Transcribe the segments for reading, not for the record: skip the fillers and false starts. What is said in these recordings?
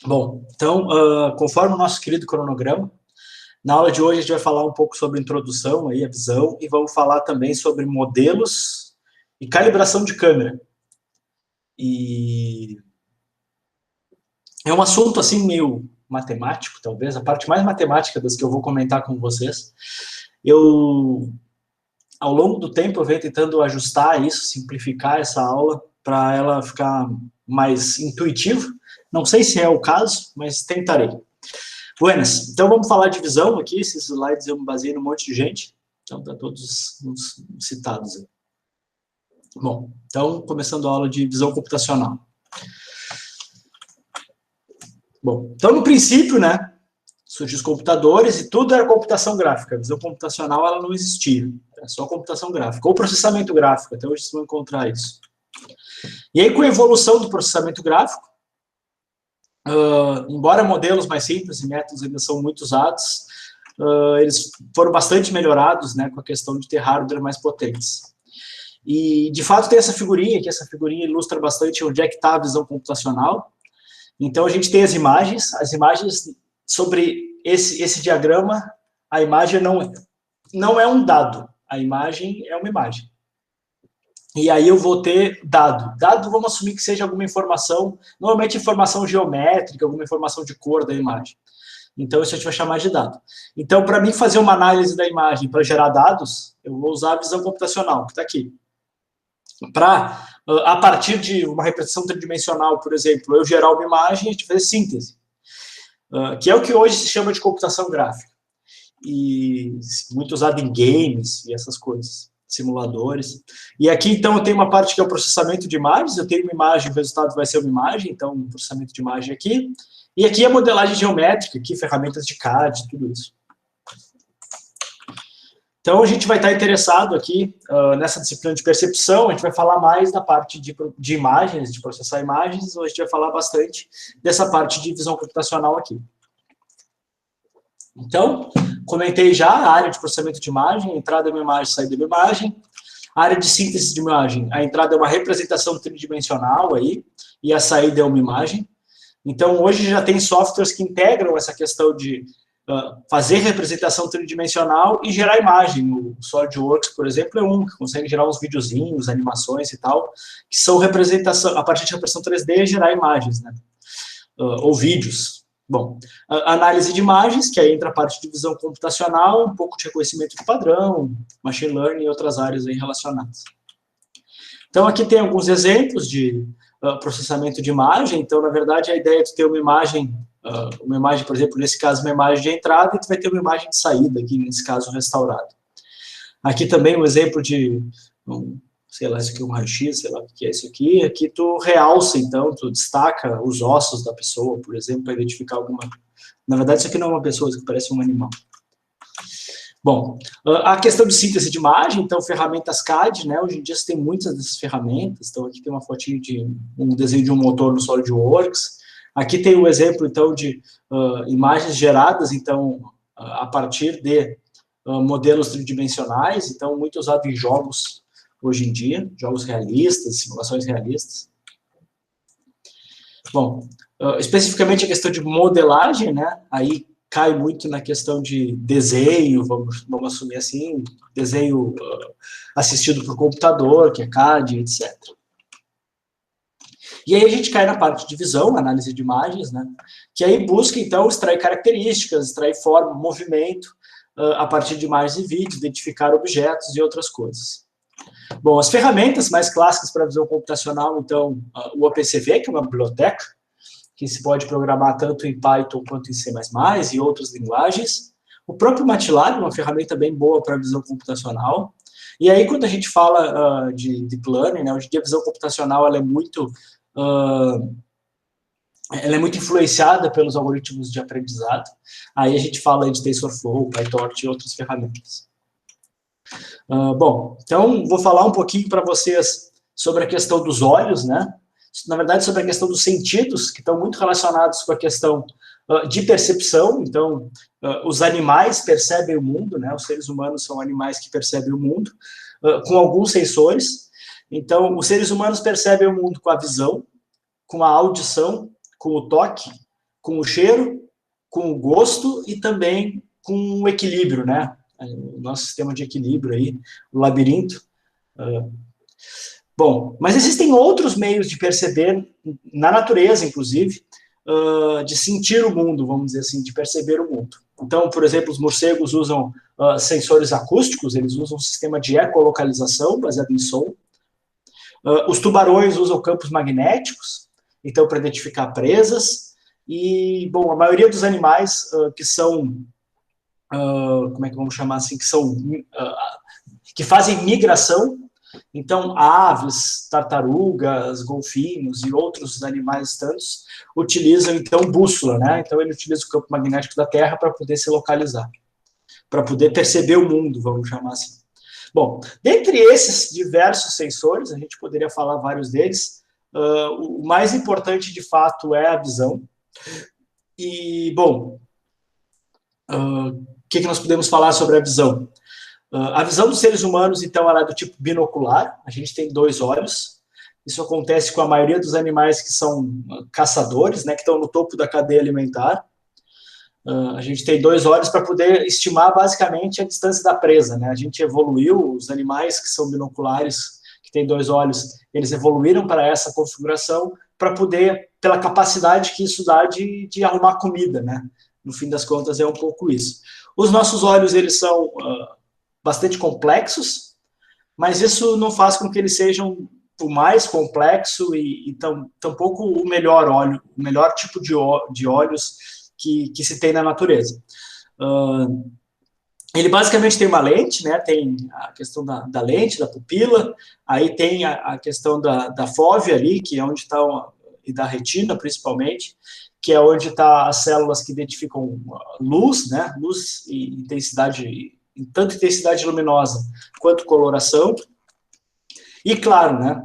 Bom, então, conforme o nosso querido cronograma, na aula de hoje a gente vai falar um pouco sobre introdução, aí, a visão, e vamos falar também sobre modelos e calibração de câmera. E é um assunto, assim, meio matemático, talvez, a parte mais matemática das que eu vou comentar com vocês. Ao longo do tempo, eu venho tentando ajustar isso, simplificar essa aula, para ela ficar mais intuitiva. Não sei se é o caso, mas tentarei. Buenas, então vamos falar de visão aqui, esses slides eu me baseei num monte de gente, então tá todos citados aí. Bom, então começando a aula de visão computacional. Bom, então no princípio, né, surgiu os computadores e tudo era computação gráfica, a visão computacional ela não existia, era só computação gráfica, ou processamento gráfico, até hoje vocês vão encontrar isso. E aí com a evolução do processamento gráfico, embora modelos mais simples e métodos ainda são muito usados, eles foram bastante melhorados, né, com a questão de ter hardware mais potentes. E, de fato, tem essa figurinha, que essa figurinha ilustra bastante onde é que está a visão computacional. Então, a gente tem as imagens sobre esse diagrama, a imagem não é um dado, a imagem é uma imagem. E aí eu vou ter dado. Dado, vamos assumir que seja alguma informação, normalmente informação geométrica, alguma informação de cor da imagem. Então, isso a gente vai chamar de dado. Então, para mim fazer uma análise da imagem para gerar dados, eu vou usar a visão computacional, que está aqui. Para, a partir de uma representação tridimensional, por exemplo, eu gerar uma imagem e a gente fazer síntese, que é o que hoje se chama de computação gráfica. E muito usado em games e essas coisas, simuladores. E aqui, então, eu tenho uma parte que é o processamento de imagens, eu tenho uma imagem, o resultado vai ser uma imagem, então, um processamento de imagem aqui. E aqui a modelagem geométrica, aqui ferramentas de CAD, tudo isso. Então, a gente vai estar interessado aqui nessa disciplina de percepção, a gente vai falar mais da parte de imagens, de processar imagens, ou a gente vai falar bastante dessa parte de visão computacional aqui. Então, comentei já a área de processamento de imagem, a entrada é uma imagem, saída de uma imagem. A área de síntese de imagem, a entrada é uma representação tridimensional aí, e a saída é uma imagem. Então, hoje já tem softwares que integram essa questão de fazer representação tridimensional e gerar imagem. O SolidWorks, por exemplo, é um que consegue gerar uns videozinhos, animações e tal, que são representação, a partir de representação 3D, gerar imagens, né? Ou vídeos. Bom, análise de imagens, que aí entra a parte de visão computacional, um pouco de reconhecimento de padrão, machine learning e outras áreas aí relacionadas. Então, aqui tem alguns exemplos de processamento de imagem. Então, na verdade, a ideia é tu ter uma imagem, por exemplo, nesse caso, uma imagem de entrada, e tu vai ter uma imagem de saída, aqui, nesse caso, restaurado. Aqui também um exemplo de, sei lá, isso aqui é um raio-x, sei lá o que é isso aqui. Aqui tu realça, então, tu destaca os ossos da pessoa, por exemplo, para identificar alguma... Na verdade, isso aqui não é uma pessoa, isso aqui parece um animal. Bom, a questão de síntese de imagem, então, ferramentas CAD, né, hoje em dia você tem muitas dessas ferramentas, então aqui tem uma fotinho de um desenho de um motor no SolidWorks, aqui tem um exemplo, então, de imagens geradas, então, a partir de modelos tridimensionais, então, muito usado em jogos hoje em dia, jogos realistas, simulações realistas. Bom, especificamente a questão de modelagem, né, aí cai muito na questão de desenho, vamos assumir assim, desenho assistido por computador, que é CAD, etc. E aí a gente cai na parte de visão, análise de imagens, né, que aí busca, então, extrair características, extrair forma, movimento, a partir de imagens e vídeos, identificar objetos e outras coisas. Bom, as ferramentas mais clássicas para a visão computacional, então, o OpenCV, que é uma biblioteca, que se pode programar tanto em Python quanto em C++ e outras linguagens. O próprio MATLAB é uma ferramenta bem boa para a visão computacional. E aí, quando a gente fala de Deep Learning, né, hoje em dia a visão computacional ela é muito influenciada pelos algoritmos de aprendizado. Aí a gente fala de TensorFlow, PyTorch e outras ferramentas. Bom, então vou falar um pouquinho para vocês sobre a questão dos olhos, né? Na verdade, sobre a questão dos sentidos, que estão muito relacionados com a questão de percepção. Então, os animais percebem o mundo, né? Os seres humanos são animais que percebem o mundo, com alguns sensores. Então, os seres humanos percebem o mundo com a visão, com a audição, com o toque, com o cheiro, com o gosto e também com o equilíbrio, né? O nosso sistema de equilíbrio aí, o labirinto. Bom, mas existem outros meios de perceber, na natureza, inclusive, de sentir o mundo, vamos dizer assim, de perceber o mundo. Então, por exemplo, os morcegos usam sensores acústicos, eles usam um sistema de ecolocalização baseado em som. Os tubarões usam campos magnéticos, então, para identificar presas. E, bom, a maioria dos animais que são, como é que vamos chamar assim, que fazem migração, então, aves, tartarugas, golfinhos e outros animais tantos utilizam, então, bússola, né? Então, ele utiliza o campo magnético da Terra para poder se localizar, para poder perceber o mundo, vamos chamar assim. Bom, dentre esses diversos sensores, a gente poderia falar vários deles, o mais importante, de fato, é a visão. E, bom, o que nós podemos falar sobre a visão? A visão dos seres humanos, então, ela é do tipo binocular. A gente tem 2 olhos. Isso acontece com a maioria dos animais que são caçadores, né, que estão no topo da cadeia alimentar. A gente tem 2 olhos para poder estimar, basicamente, a distância da presa, né? A gente evoluiu, os animais que são binoculares, que têm 2 olhos, eles evoluíram para essa configuração para poder, pela capacidade que isso dá de arrumar comida, né? No fim das contas, é um pouco isso. Os nossos olhos, eles são bastante complexos, mas isso não faz com que eles sejam o mais complexo e tampouco o melhor olho, o melhor tipo de olhos que se tem na natureza. Ele basicamente tem uma lente, né? Tem a questão da lente, da pupila, aí tem a questão da fóvea ali, que é onde está, e da retina principalmente, que é onde está as células que identificam luz, né? Luz e intensidade, tanto intensidade luminosa quanto coloração. E, claro, né,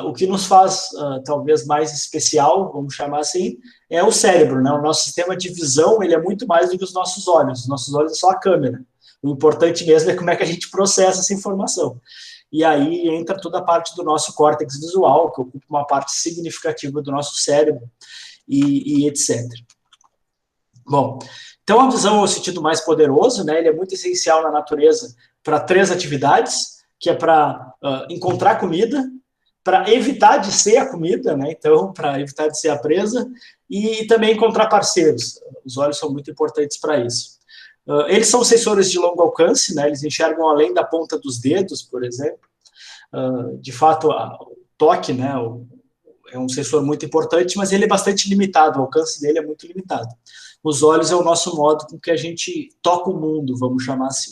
o que nos faz talvez mais especial, vamos chamar assim, é o cérebro, né? O nosso sistema de visão, ele é muito mais do que os nossos olhos. Os nossos olhos é só a câmera. O importante mesmo é como é que a gente processa essa informação. E aí entra toda a parte do nosso córtex visual, que ocupa uma parte significativa do nosso cérebro, e etc. Bom, então a visão é o sentido mais poderoso, né? Ele é muito essencial na natureza para 3 atividades, que é para encontrar comida, para evitar de ser a comida, né? Então, para evitar de ser a presa, e também encontrar parceiros. Os olhos são muito importantes para isso. Eles são sensores de longo alcance, né? Eles enxergam além da ponta dos dedos, por exemplo. De fato, o toque, né? É um sensor muito importante, mas ele é bastante limitado, o alcance dele é muito limitado. Os olhos é o nosso modo com que a gente toca o mundo, vamos chamar assim.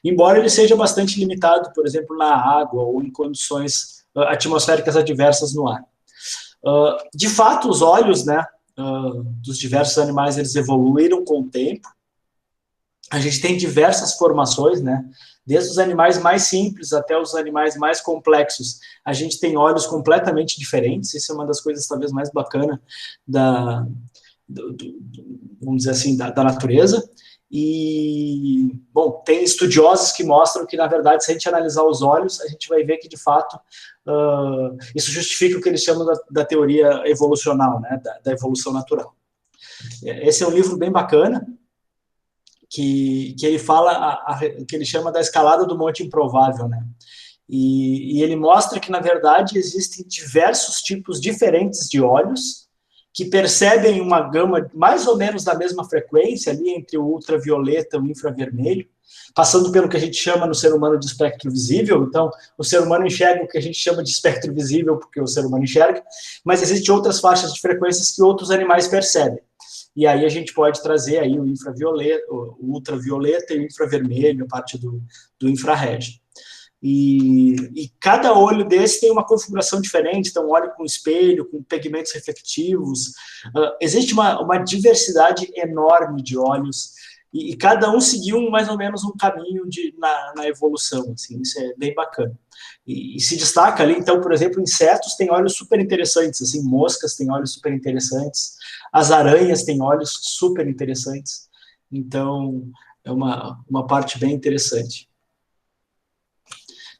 Embora ele seja bastante limitado, por exemplo, na água ou em condições atmosféricas adversas no ar. De fato, os olhos, né, dos diversos animais, eles evoluíram com o tempo. A gente tem diversas formações, né? Desde os animais mais simples até os animais mais complexos. A gente tem olhos completamente diferentes. Isso é uma das coisas talvez mais bacanas vamos dizer assim, da natureza. E, bom, tem estudiosos que mostram que, na verdade, se a gente analisar os olhos, a gente vai ver que, de fato, isso justifica o que eles chamam da teoria evolucional, né? Da evolução natural. Esse é um livro bem bacana, que ele fala, que ele chama da escalada do Monte Improvável, né? E ele mostra que, na verdade, existem diversos tipos diferentes de olhos que percebem uma gama mais ou menos da mesma frequência, ali entre o ultravioleta e o infravermelho, passando pelo que a gente chama no ser humano de espectro visível. Então, o ser humano enxerga o que a gente chama de espectro visível, porque o ser humano enxerga, mas existem outras faixas de frequências que outros animais percebem. E aí a gente pode trazer aí o infravioleta, o ultravioleta e o infravermelho, a parte do infrared. E cada olho desse tem uma configuração diferente, então olho com espelho, com pigmentos reflectivos. Existe uma diversidade enorme de olhos, e cada um seguiu mais ou menos um caminho na evolução, assim, isso é bem bacana. E se destaca ali, então, por exemplo, insetos têm olhos super interessantes, assim, moscas têm olhos super interessantes, as aranhas têm olhos super interessantes, então é uma parte bem interessante.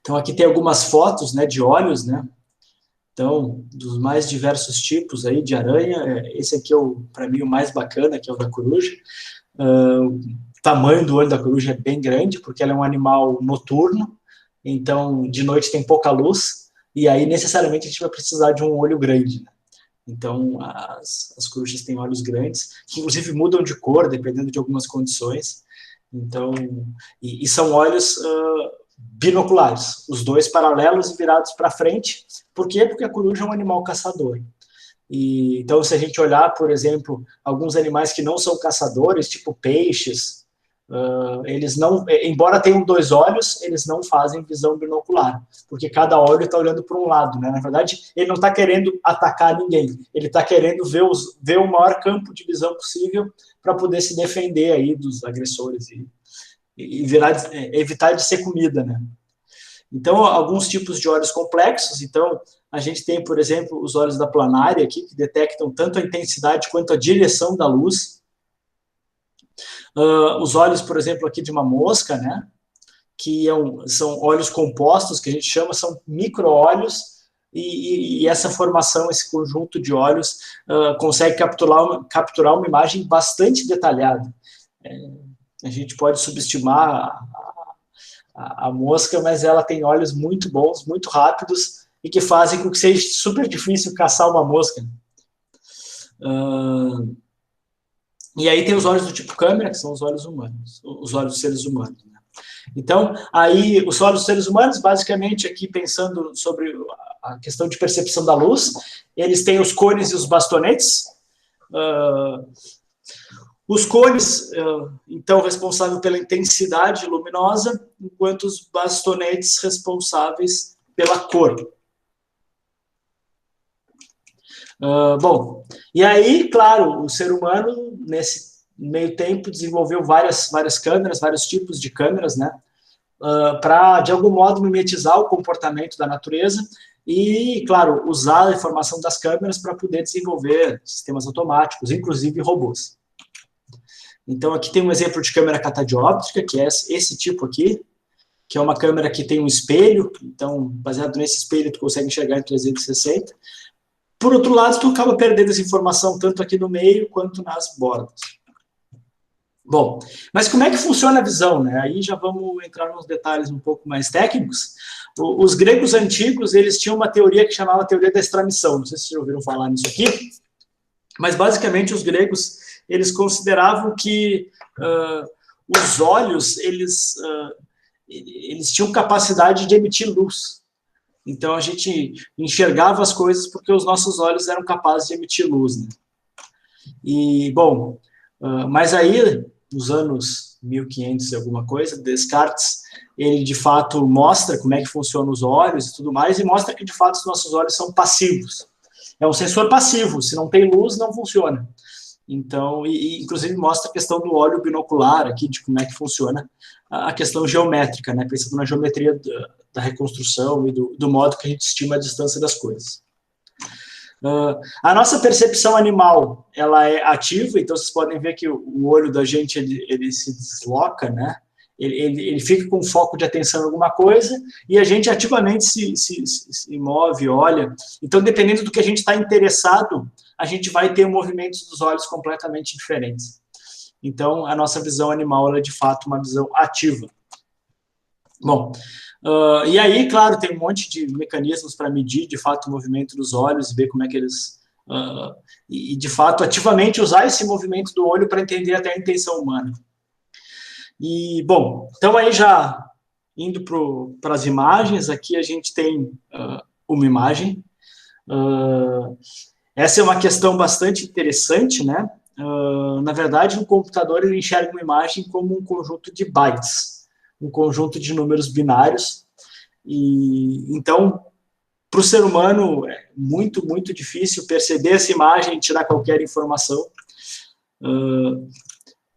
Então, aqui tem algumas fotos, né, de olhos, né? Então, dos mais diversos tipos aí de aranha, esse aqui é, para mim, o mais bacana, que é o da coruja. O tamanho do olho da coruja é bem grande, porque ela é um animal noturno, então, de noite tem pouca luz, e aí, necessariamente, a gente vai precisar de um olho grande, né? Então, as corujas têm olhos grandes, que inclusive mudam de cor, dependendo de algumas condições. Então, e são olhos binoculares, os dois paralelos e virados para frente. Por quê? Porque a coruja é um animal caçador. E, então, se a gente olhar, por exemplo, alguns animais que não são caçadores, tipo peixes, eles não, embora tenham dois olhos, eles não fazem visão binocular, porque cada olho está olhando para um lado, né? Na verdade, ele não está querendo atacar ninguém, ele está querendo ver o maior campo de visão possível para poder se defender aí dos agressores e evitar de ser comida, né? Então, alguns tipos de olhos complexos. Então, a gente tem, por exemplo, os olhos da planária aqui, que detectam tanto a intensidade quanto a direção da luz. Os olhos, por exemplo, aqui de uma mosca, né? Que são olhos compostos, que a gente chama, são micro-olhos, e essa formação, esse conjunto de olhos, consegue capturar uma imagem bastante detalhada. A gente pode subestimar a mosca, mas ela tem olhos muito bons, muito rápidos, e que fazem com que seja super difícil caçar uma mosca. E aí tem os olhos do tipo câmera, que são os olhos humanos, os olhos dos seres humanos, né? Então, aí, os olhos dos seres humanos, basicamente, aqui pensando sobre a questão de percepção da luz, eles têm os cones e os bastonetes. Os cones, então, responsáveis pela intensidade luminosa, enquanto os bastonetes responsáveis pela cor. Bom, e aí, claro, o ser humano, nesse meio tempo, desenvolveu várias câmeras, vários tipos de câmeras, né? Para, de algum modo, mimetizar o comportamento da natureza e, claro, usar a informação das câmeras para poder desenvolver sistemas automáticos, inclusive robôs. Então, aqui tem um exemplo de câmera catadióptrica, que é esse tipo aqui, que é uma câmera que tem um espelho. Então, baseado nesse espelho, tu consegue enxergar em 360. Por outro lado, tu acaba perdendo essa informação tanto aqui no meio quanto nas bordas. Bom, mas como é que funciona a visão, né? Aí já vamos entrar nos detalhes um pouco mais técnicos. Os gregos antigos, eles tinham uma teoria que chamava teoria da extramição. Não sei se vocês já ouviram falar nisso aqui, mas basicamente os gregos, eles consideravam que os olhos, eles tinham capacidade de emitir luz. Então, a gente enxergava as coisas porque os nossos olhos eram capazes de emitir luz, né? E, bom, mas aí, nos anos 1500 e alguma coisa, Descartes, ele de fato mostra como é que funcionam os olhos e tudo mais, e mostra que de fato os nossos olhos são passivos. É um sensor passivo, se não tem luz, não funciona. Então, inclusive mostra a questão do olho binocular aqui, de como é que funciona a questão geométrica, né? Pensando na geometria da reconstrução e do modo que a gente estima a distância das coisas. A nossa percepção animal, ela é ativa, então vocês podem ver que o olho da gente, ele se desloca, né? Ele fica com foco de atenção em alguma coisa, e a gente ativamente se move, olha. Então, dependendo do que a gente está interessado, a gente vai ter movimentos dos olhos completamente diferentes. Então, a nossa visão animal, ela é de fato uma visão ativa. Bom, e aí, claro, tem um monte de mecanismos para medir, de fato, o movimento dos olhos e ver como é que eles... e, de fato, ativamente usar esse movimento do olho para entender até a intenção humana. E, bom, então aí já indo para as imagens, aqui a gente tem uma imagem. Essa é uma questão bastante interessante, né? Na verdade, o computador ele enxerga uma imagem como um conjunto de bytes, um conjunto de números binários. E então, para o ser humano, é muito, muito difícil perceber essa imagem e tirar qualquer informação.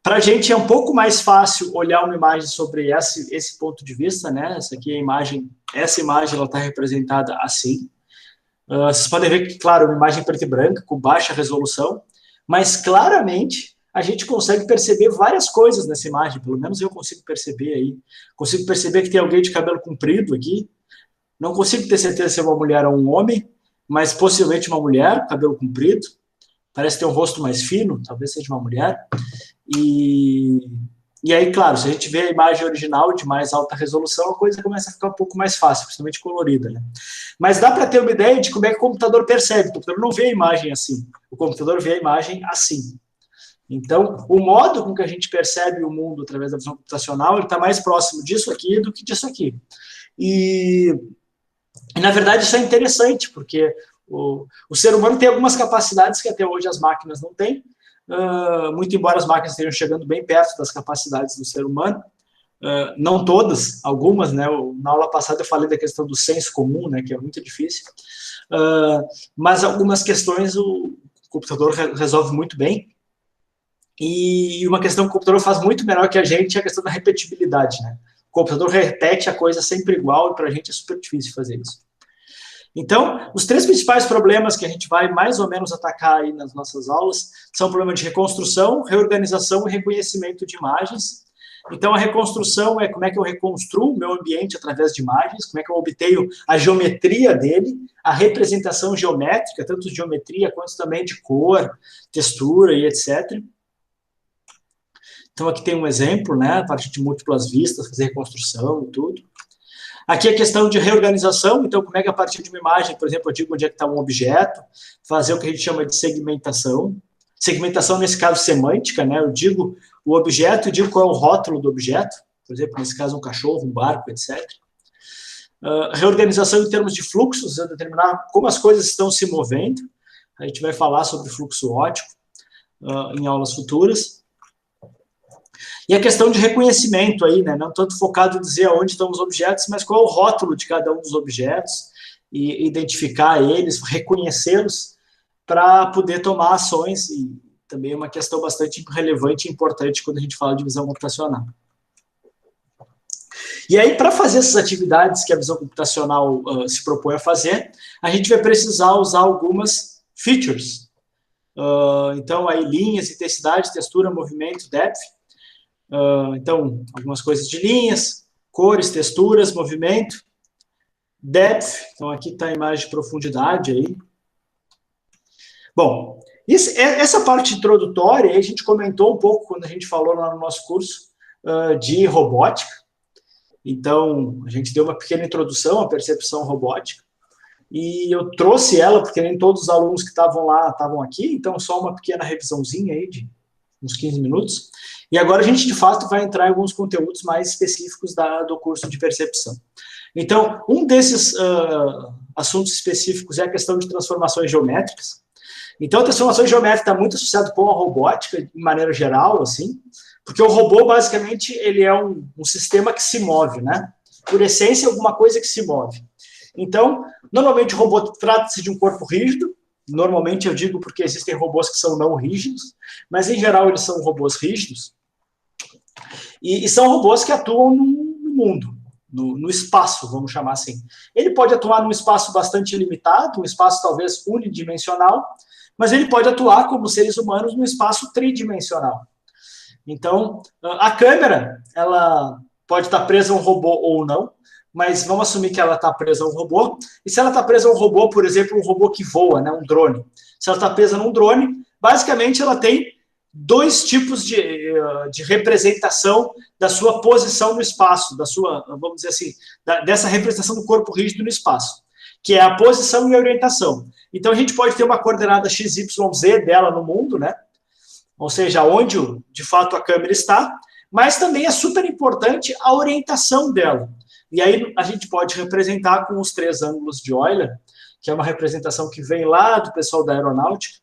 Para a gente é um pouco mais fácil olhar uma imagem sobre esse ponto de vista, né? Essa imagem ela está representada assim. Vocês podem ver que, claro, uma imagem preta e branca, com baixa resolução, mas claramente a gente consegue perceber várias coisas nessa imagem, pelo menos eu consigo perceber aí. Consigo perceber que tem alguém de cabelo comprido aqui, não consigo ter certeza se é uma mulher ou um homem, mas possivelmente uma mulher, cabelo comprido, parece ter um rosto mais fino, talvez seja uma mulher, e aí, claro, se a gente vê a imagem original de mais alta resolução, a coisa começa a ficar um pouco mais fácil, principalmente colorida, né? Mas dá para ter uma ideia de como é que o computador percebe. O computador não vê a imagem assim, o computador vê a imagem assim. Então, o modo com que a gente percebe o mundo através da visão computacional, ele está mais próximo disso aqui do que disso aqui. E na verdade, isso é interessante, porque o ser humano tem algumas capacidades que até hoje as máquinas não têm, muito embora as máquinas estejam chegando bem perto das capacidades do ser humano, não todas, algumas, né? Na aula passada eu falei da questão do senso comum, né? Que é muito difícil, mas algumas questões o computador resolve muito bem, e uma questão que o computador faz muito melhor que a gente é a questão da repetibilidade, né? O computador repete a coisa sempre igual, e para a gente é super difícil fazer isso. Então, os 3 principais problemas que a gente vai mais ou menos atacar aí nas nossas aulas são o problema de reconstrução, reorganização e reconhecimento de imagens. Então, a reconstrução é como é que eu reconstruo o meu ambiente através de imagens, como é que eu obtenho a geometria dele, a representação geométrica, tanto de geometria quanto também de cor, textura e etc. Então, aqui tem um exemplo, né, a partir de múltiplas vistas, fazer reconstrução e tudo. Aqui a questão de reorganização, então como é que a partir de uma imagem, por exemplo, eu digo onde é que está um objeto, fazer o que a gente chama de segmentação. Segmentação, nesse caso, semântica, né? Eu digo o objeto, eu digo qual é o rótulo do objeto, por exemplo, nesse caso, um cachorro, um barco, etc. Reorganização em termos de fluxos, eu determinar como as coisas estão se movendo. A gente vai falar sobre fluxo óptico em aulas futuras. E a questão de reconhecimento aí, né? Não tanto focado em dizer onde estão os objetos, mas qual é o rótulo de cada um dos objetos, e identificar eles, reconhecê-los, para poder tomar ações, e também é uma questão bastante relevante e importante quando a gente fala de visão computacional. E aí, para fazer essas atividades que a visão computacional se propõe a fazer, a gente vai precisar usar algumas features. Então, aí, linhas, intensidade, textura, movimento, depth. Então, algumas coisas de linhas, cores, texturas, movimento, depth, então aqui está a imagem de profundidade aí. Bom, essa parte introdutória a gente comentou um pouco quando a gente falou lá no nosso curso de robótica. Então, a gente deu uma pequena introdução à percepção robótica, e eu trouxe ela porque nem todos os alunos que estavam lá estavam aqui, então só uma pequena revisãozinha aí de uns 15 minutos. E agora a gente, de fato, vai entrar em alguns conteúdos mais específicos do curso de percepção. Então, um desses assuntos específicos é a questão de transformações geométricas. Então, a transformação geométrica está muito associada com a robótica, de maneira geral, assim, porque o robô, basicamente, ele é um sistema que se move, né? Por essência, alguma coisa que se move. Então, normalmente, o robô trata-se de um corpo rígido. Normalmente eu digo porque existem robôs que são não rígidos, mas em geral eles são robôs rígidos, e são robôs que atuam no mundo, no espaço, vamos chamar assim. Ele pode atuar num espaço bastante limitado, um espaço talvez unidimensional, mas ele pode atuar como seres humanos num espaço tridimensional. Então, a câmera, ela pode estar presa a um robô ou não, mas vamos assumir que ela está presa a um robô, e se ela está presa a um robô, por exemplo, um robô que voa, né, um drone, se ela está presa num drone, basicamente ela tem 2 tipos de representação da sua posição no espaço, da sua, vamos dizer assim, dessa representação do corpo rígido no espaço, que é a posição e a orientação. Então a gente pode ter uma coordenada XYZ dela no mundo, né, ou seja, onde de fato a câmera está, mas também é super importante a orientação dela. E aí a gente pode representar com os 3 ângulos de Euler, que é uma representação que vem lá do pessoal da aeronáutica,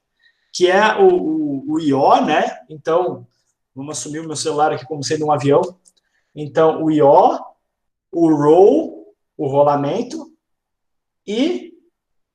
que é o IO, né? Então, vamos assumir o meu celular aqui como sendo um avião. Então, o IO, o roll, o rolamento, e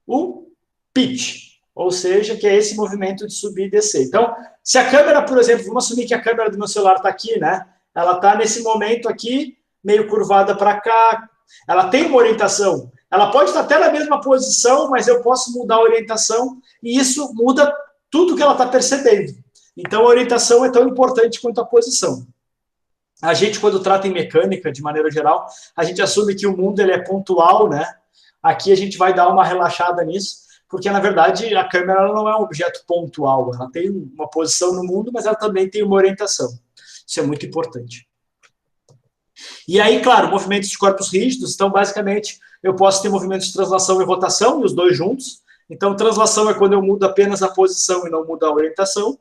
o pitch, ou seja, que é esse movimento de subir e descer. Então, se a câmera, por exemplo, vamos assumir que a câmera do meu celular está aqui, né? Ela está nesse momento aqui, meio curvada para cá, ela tem uma orientação, ela pode estar até na mesma posição, mas eu posso mudar a orientação, e isso muda tudo que ela está percebendo. Então, a orientação é tão importante quanto a posição. A gente, quando trata em mecânica, de maneira geral, a gente assume que o mundo ele é pontual, né? Aqui a gente vai dar uma relaxada nisso, porque, na verdade, a câmera ela não é um objeto pontual, ela tem uma posição no mundo, mas ela também tem uma orientação. Isso é muito importante. E aí, claro, movimentos de corpos rígidos, então, basicamente, eu posso ter movimentos de translação e rotação, e os dois juntos. Então, translação é quando eu mudo apenas a posição e não mudo a orientação.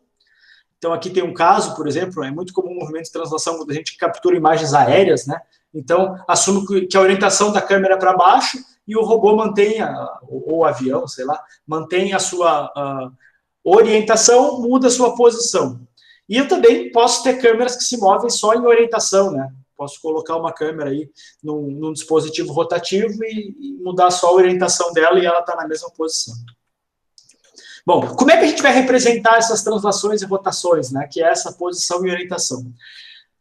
Então, aqui tem um caso, por exemplo, é muito comum o movimento de translação quando a gente captura imagens aéreas, né? Então, assumo que a orientação da câmera é para baixo e o robô mantém, ou o avião, sei lá, mantém a sua orientação, muda a sua posição. E eu também posso ter câmeras que se movem só em orientação, né? Posso colocar uma câmera aí num dispositivo rotativo e mudar só a orientação dela e ela está na mesma posição. Bom, como é que a gente vai representar essas translações e rotações, né? Que é essa posição e orientação.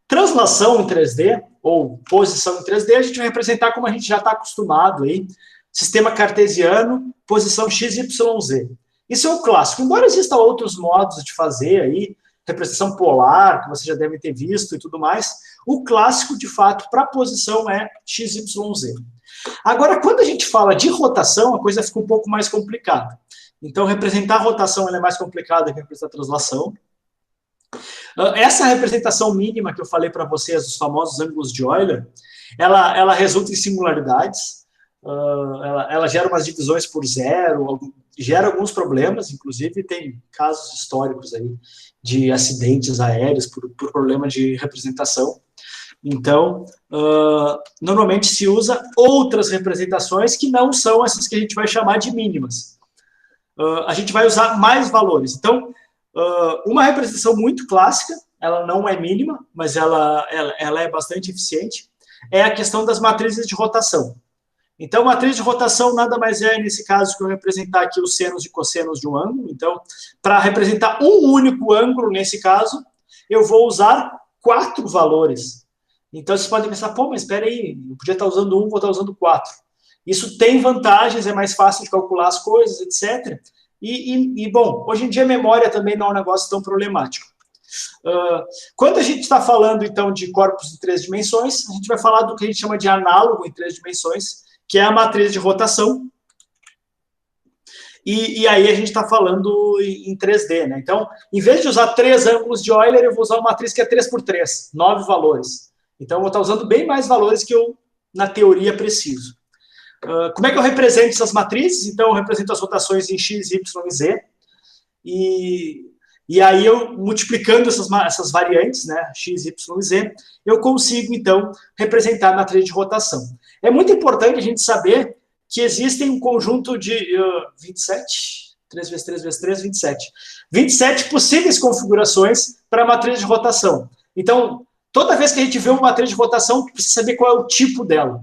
Translação em 3D, ou posição em 3D, a gente vai representar como a gente já está acostumado aí. Sistema cartesiano, posição x, y, z. Isso é o clássico. Embora existam outros modos de fazer aí, representação polar, que vocês já devem ter visto e tudo mais, o clássico, de fato, para a posição é x, y, z. Agora, quando a gente fala de rotação, a coisa fica um pouco mais complicada. Então, representar a rotação é mais complicada que representar a translação. Essa representação mínima que eu falei para vocês, os famosos ângulos de Euler, ela resulta em singularidades, ela gera umas divisões por zero, gera alguns problemas, inclusive tem casos históricos aí de acidentes aéreos por problema de representação. Então, normalmente se usa outras representações que não são essas que a gente vai chamar de mínimas. A gente vai usar mais valores. Então, uma representação muito clássica, ela não é mínima, mas ela é bastante eficiente, é a questão das matrizes de rotação. Então, matriz de rotação nada mais é, nesse caso, que eu representar aqui os senos e cossenos de um ângulo. Então, para representar um único ângulo, nesse caso, eu vou usar 4 valores. Então, vocês podem pensar, pô, mas espera aí, eu podia estar usando 1, vou estar usando 4. Isso tem vantagens, é mais fácil de calcular as coisas, etc. Bom, hoje em dia a memória também não é um negócio tão problemático. Quando a gente está falando, então, de corpos em 3 dimensões, a gente vai falar do que a gente chama de análogo em 3 dimensões, que é a matriz de rotação. E aí a gente está falando em 3D, né? Então, em vez de usar 3 ângulos de Euler, eu vou usar uma matriz que é 3 por 3, 9 valores. Então, eu vou estar usando bem mais valores que eu, na teoria, preciso. Como é que eu represento essas matrizes? Então, eu represento as rotações em x, y e z. E aí, eu multiplicando essas variantes, né, x, y e z, eu consigo, então, representar a matriz de rotação. É muito importante a gente saber que existem um conjunto de 27, 3 vezes 3 vezes 3, 27. 27 possíveis configurações para a matriz de rotação. Então, toda vez que a gente vê uma matriz de rotação, precisa saber qual é o tipo dela.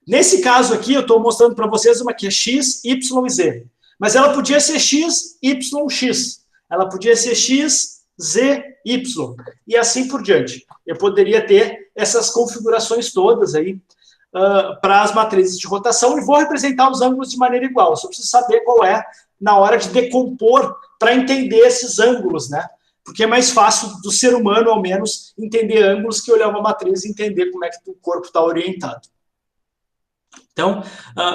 Nesse caso aqui, eu estou mostrando para vocês uma que é x, y e z. Mas ela podia ser x, y, x. Ela podia ser x, z, y. E assim por diante. Eu poderia ter essas configurações todas aí para as matrizes de rotação e vou representar os ângulos de maneira igual. Eu só preciso saber qual é na hora de decompor para entender esses ângulos, né? Porque é mais fácil do ser humano, ao menos, entender ângulos que olhar uma matriz e entender como é que o corpo está orientado. Então,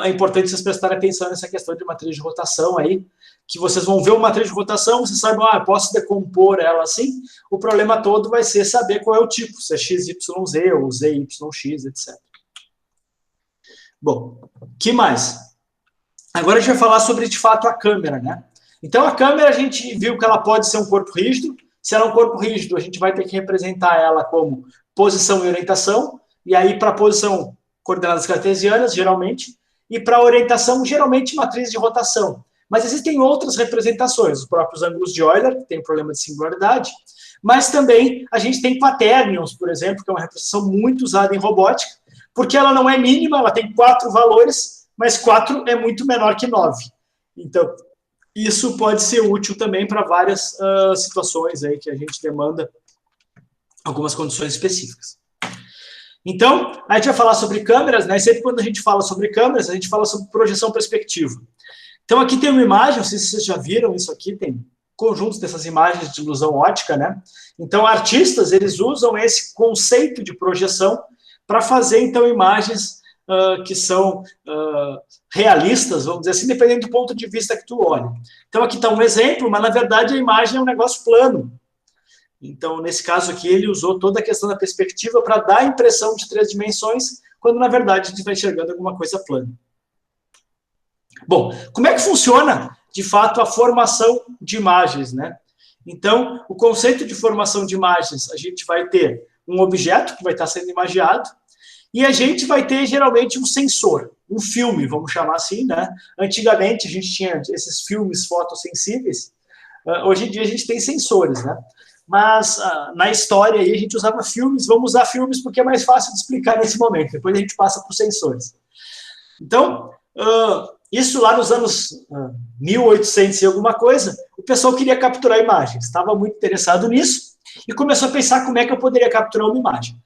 é importante vocês prestarem atenção nessa questão de matriz de rotação aí, que vocês vão ver uma matriz de rotação, vocês sabem, eu posso decompor ela assim, o problema todo vai ser saber qual é o tipo, se é x, y, z, ou z, y, x, etc. Bom, que mais? Agora a gente vai falar sobre, de fato, a câmera, né? Então, a câmera, a gente viu que ela pode ser um corpo rígido. Se ela é um corpo rígido, a gente vai ter que representar ela como posição e orientação, e aí, para a posição, coordenadas cartesianas, geralmente, e para a orientação, geralmente, matriz de rotação. Mas existem outras representações, os próprios ângulos de Euler, que tem problema de singularidade, mas também a gente tem quaternions, por exemplo, que é uma representação muito usada em robótica, porque ela não é mínima, ela tem 4 valores, mas 4 é muito menor que 9. Então, isso pode ser útil também para várias situações aí que a gente demanda algumas condições específicas. Então, a gente vai falar sobre câmeras, né? E sempre quando a gente fala sobre câmeras, a gente fala sobre projeção perspectiva. Então, aqui tem uma imagem, não sei se vocês já viram isso aqui, tem conjuntos dessas imagens de ilusão ótica, né? Então, artistas, eles usam esse conceito de projeção para fazer, então, imagens que são realistas, vamos dizer assim, dependendo do ponto de vista que tu olha. Então, aqui está um exemplo, mas, na verdade, a imagem é um negócio plano. Então, nesse caso aqui, ele usou toda a questão da perspectiva para dar a impressão de 3 dimensões, quando, na verdade, a gente está enxergando alguma coisa plana. Bom, como é que funciona, de fato, a formação de imagens, né? Então, o conceito de formação de imagens, a gente vai ter um objeto que vai estar sendo imagiado, e a gente vai ter, geralmente, um sensor, um filme, vamos chamar assim, né? Antigamente, a gente tinha esses filmes fotossensíveis, hoje em dia a gente tem sensores, né? Mas na história aí a gente usava filmes, vamos usar filmes porque é mais fácil de explicar nesse momento, depois a gente passa para os sensores. Então, isso lá nos anos 1800 e alguma coisa, o pessoal queria capturar imagens, estava muito interessado nisso, e começou a pensar como é que eu poderia capturar uma imagem.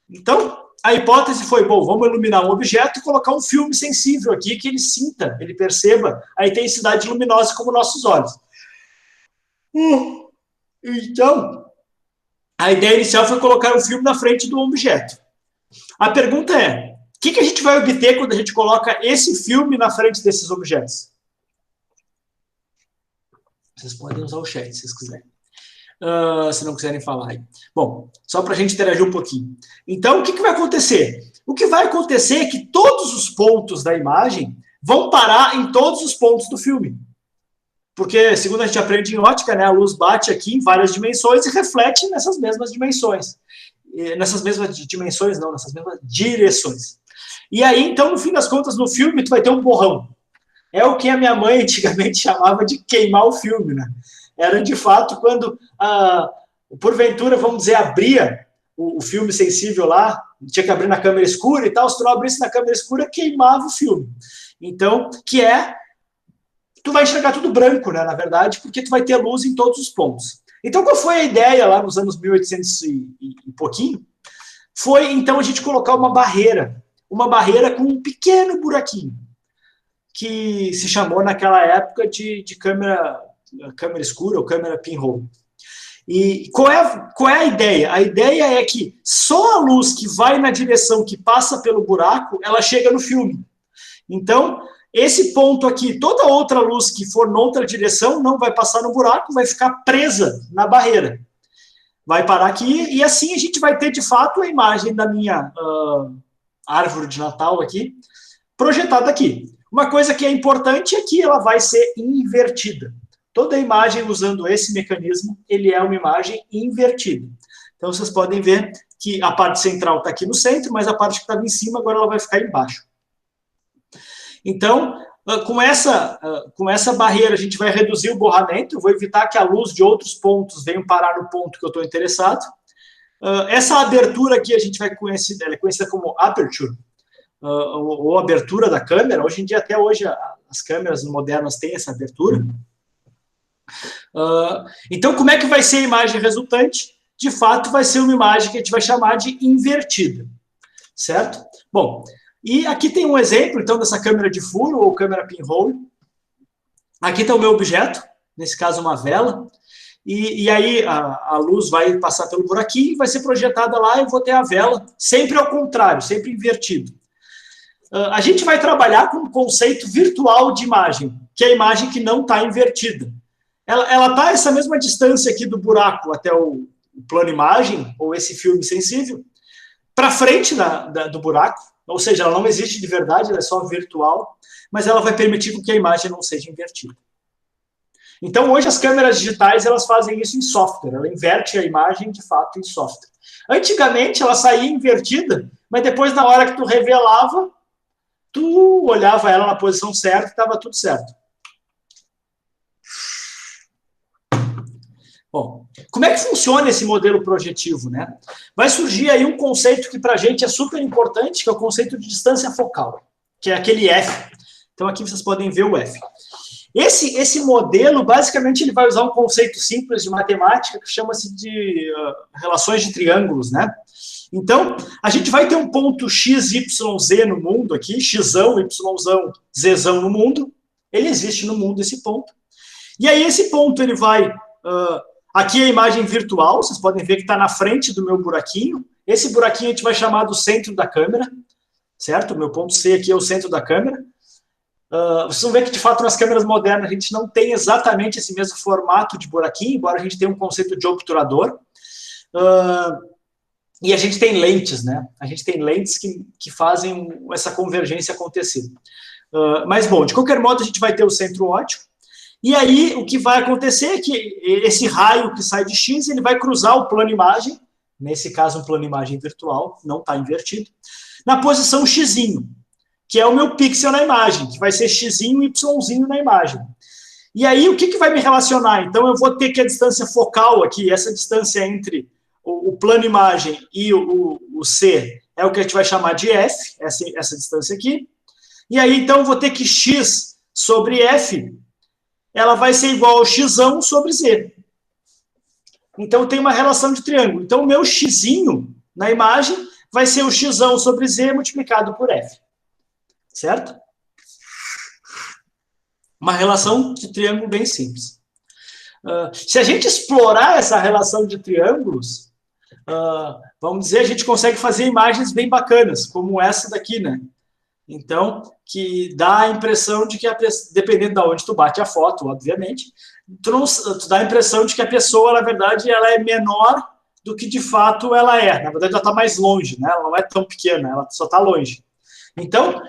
Então, a hipótese foi, bom, vamos iluminar um objeto e colocar um filme sensível aqui, que ele sinta, ele perceba a intensidade luminosa como nossos olhos. Então, a ideia inicial foi colocar um filme na frente do objeto. A pergunta é, o que a gente vai obter quando a gente coloca esse filme na frente desses objetos? Vocês podem usar o chat, se vocês quiserem. Se não quiserem falar aí. Bom, só para a gente interagir um pouquinho. Então, o que vai acontecer? O que vai acontecer é que todos os pontos da imagem vão parar em todos os pontos do filme. Porque, segundo a gente aprende em ótica, né, a luz bate aqui em várias dimensões e reflete nessas mesmas dimensões. Nessas mesmas dimensões, não, nessas mesmas direções. E aí, então, no fim das contas, no filme, tu vai ter um borrão. É o que a minha mãe antigamente chamava de queimar o filme, né? Era, de fato, quando, porventura, vamos dizer, abria o filme sensível lá, tinha que abrir na câmera escura e tal, se tu não abrisse na câmera escura, queimava o filme. Então, tu vai enxergar tudo branco, né, na verdade, porque tu vai ter luz em todos os pontos. Então, qual foi a ideia lá nos anos 1800 e pouquinho? Foi, então, a gente colocar uma barreira com um pequeno buraquinho, que se chamou naquela época de câmera escura ou câmera pinhole. E qual é a ideia? A ideia é que só a luz que vai na direção que passa pelo buraco, ela chega no filme. Então, esse ponto aqui, toda outra luz que for noutra direção, não vai passar no buraco, vai ficar presa na barreira. Vai parar aqui, e assim a gente vai ter, de fato, a imagem da minha árvore de Natal aqui, projetada aqui. Uma coisa que é importante é que ela vai ser invertida. Toda imagem usando esse mecanismo, ele é uma imagem invertida. Então, vocês podem ver que a parte central está aqui no centro, mas a parte que estava em cima, agora ela vai ficar embaixo. Então, com essa barreira, a gente vai reduzir o borramento, eu vou evitar que a luz de outros pontos venha parar no ponto que eu estou interessado. Essa abertura aqui, a gente vai conhecer, ela é conhecida como aperture, ou abertura da câmera. Hoje em dia, até hoje, as câmeras modernas têm essa abertura. Então, como é que vai ser a imagem resultante? De fato, vai ser uma imagem que a gente vai chamar de invertida, certo? Bom, e aqui tem um exemplo, então, dessa câmera de furo, ou câmera pinhole. Aqui está o meu objeto, nesse caso, uma vela, e aí a luz vai passar pelo buraquinho e vai ser projetada lá, e eu vou ter a vela, sempre ao contrário, sempre invertido. A gente vai trabalhar com um conceito virtual de imagem, que é a imagem que não está invertida. Ela está a essa mesma distância aqui do buraco até o plano imagem, ou esse filme sensível, para frente do buraco, ou seja, ela não existe de verdade, ela é só virtual, mas ela vai permitir que a imagem não seja invertida. Então, hoje as câmeras digitais, elas fazem isso em software, ela inverte a imagem, de fato, em software. Antigamente, ela saía invertida, mas depois, na hora que tu revelava, tu olhava ela na posição certa e estava tudo certo. Bom, como é que funciona esse modelo projetivo, né? Vai surgir aí um conceito que para a gente é super importante, que é o conceito de distância focal, que é aquele F. Então, aqui vocês podem ver o F. Esse modelo, basicamente, ele vai usar um conceito simples de matemática que chama-se de relações de triângulos, né? Então, a gente vai ter um ponto x, y, z no mundo aqui, xão, yzão, zão no mundo. Ele existe no mundo, esse ponto. E aí, esse ponto, ele vai... aqui é a imagem virtual, vocês podem ver que está na frente do meu buraquinho. Esse buraquinho a gente vai chamar do centro da câmera, certo? O meu ponto C aqui é o centro da câmera. Vocês vão ver que, de fato, nas câmeras modernas, a gente não tem exatamente esse mesmo formato de buraquinho, embora a gente tenha um conceito de obturador. E a gente tem lentes, né? A gente tem lentes que fazem essa convergência acontecer. Mas, bom, de qualquer modo, a gente vai ter o centro óptico. E aí, o que vai acontecer é que esse raio que sai de X, ele vai cruzar o plano imagem, nesse caso, um plano imagem virtual, não está invertido, na posição X, que é o meu pixel na imagem, que vai ser X e Y na imagem. E aí, o que vai me relacionar? Então, eu vou ter que a distância focal aqui, essa distância entre o plano imagem e o C, é o que a gente vai chamar de F, essa distância aqui. E aí, então, eu vou ter que X sobre F, ela vai ser igual ao X sobre Z. Então, tem uma relação de triângulo. Então, o meu X na imagem vai ser o X sobre Z multiplicado por F. Certo? Uma relação de triângulo bem simples. Se a gente explorar essa relação de triângulos, vamos dizer, a gente consegue fazer imagens bem bacanas, como essa daqui, né? Então, que dá a impressão de que, dependendo de onde tu bate a foto, obviamente, tu dá a impressão de que a pessoa, na verdade, ela é menor do que de fato ela é. Na verdade, ela está mais longe, né? Ela não é tão pequena, ela só está longe. Então,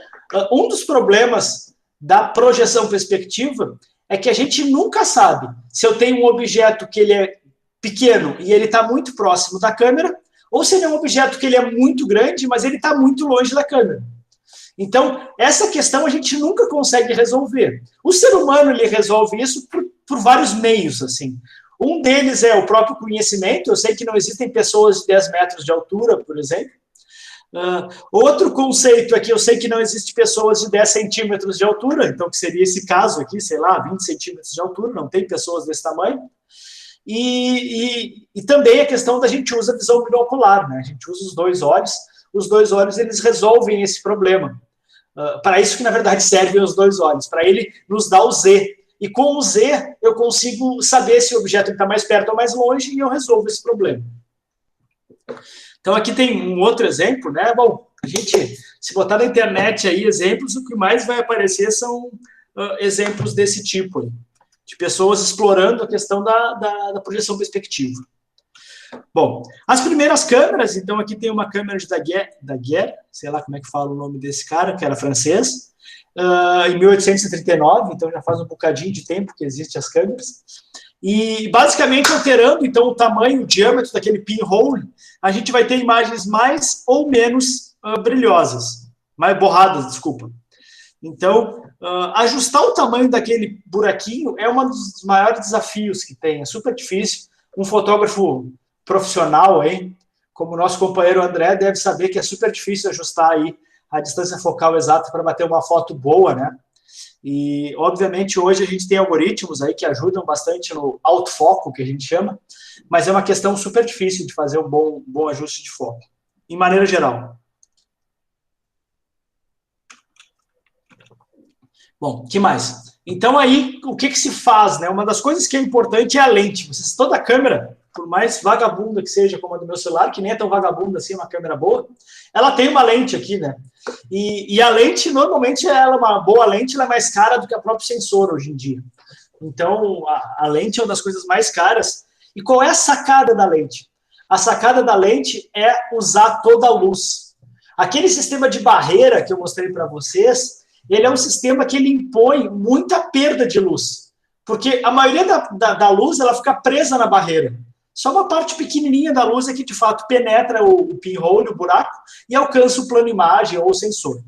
um dos problemas da projeção perspectiva é que a gente nunca sabe se eu tenho um objeto que ele é pequeno e ele está muito próximo da câmera, ou se ele é um objeto que ele é muito grande, mas ele está muito longe da câmera. Então, essa questão a gente nunca consegue resolver. O ser humano ele resolve isso por vários meios, assim. Um deles é o próprio conhecimento. Eu sei que não existem pessoas de 10 metros de altura, por exemplo. Outro conceito é que eu sei que não existe pessoas de 10 centímetros de altura, então que seria esse caso aqui, sei lá, 20 centímetros de altura, não tem pessoas desse tamanho. E também a questão da gente usa visão binocular, né? A gente usa os dois olhos eles resolvem esse problema. Para isso que, na verdade, servem os dois olhos, para ele nos dar o Z. E com o Z, eu consigo saber se o objeto está mais perto ou mais longe e eu resolvo esse problema. Então, aqui tem um outro exemplo, né? Bom, a gente, se botar na internet aí exemplos, o que mais vai aparecer são exemplos desse tipo, aí, de pessoas explorando a questão da projeção perspectiva. Bom, as primeiras câmeras, então aqui tem uma câmera de Daguerre, sei lá como é que fala o nome desse cara, que era francês, em 1839, então já faz um bocadinho de tempo que existem as câmeras. E basicamente alterando então o tamanho, o diâmetro daquele pinhole, a gente vai ter imagens mais ou menos brilhosas, mais borradas, desculpa. Então, ajustar o tamanho daquele buraquinho é um dos maiores desafios que tem, é super difícil. Um fotógrafo profissional aí, como o nosso companheiro André, deve saber que é super difícil ajustar aí a distância focal exata para bater uma foto boa, né? E, obviamente, hoje a gente tem algoritmos aí que ajudam bastante no autofoco, que a gente chama, mas é uma questão super difícil de fazer um bom ajuste de foco, em maneira geral. Bom, o que mais? Então, aí, o que se faz, né? Uma das coisas que é importante é a lente. Toda câmera, por mais vagabunda que seja, como a do meu celular, que nem é tão vagabunda assim, uma câmera boa, ela tem uma lente aqui, né? E a lente, normalmente, uma boa lente, ela é mais cara do que o próprio sensor hoje em dia. Então, a lente é uma das coisas mais caras. E qual é a sacada da lente? A sacada da lente é usar toda a luz. Aquele sistema de barreira que eu mostrei para vocês, ele é um sistema que ele impõe muita perda de luz. Porque a maioria da luz, ela fica presa na barreira. Só uma parte pequenininha da luz é que, de fato, penetra o pinhole, o buraco, e alcança o plano imagem ou o sensor.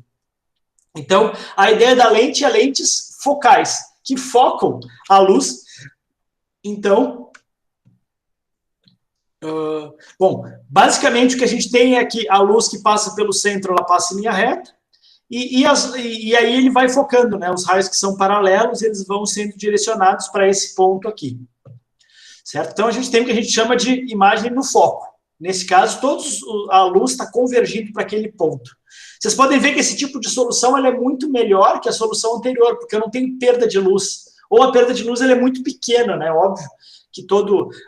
Então, a ideia da lente é lentes focais, que focam a luz. Então, bom, basicamente o que a gente tem é que a luz que passa pelo centro, ela passa em linha reta, e aí ele vai focando, né? Os raios que são paralelos, eles vão sendo direcionados para esse ponto aqui. Certo? Então, a gente tem o que a gente chama de imagem no foco. Nesse caso, a luz está convergindo para aquele ponto. Vocês podem ver que esse tipo de solução ela é muito melhor que a solução anterior, porque eu não tenho perda de luz. Ou a perda de luz ela é muito pequena, né? Óbvio que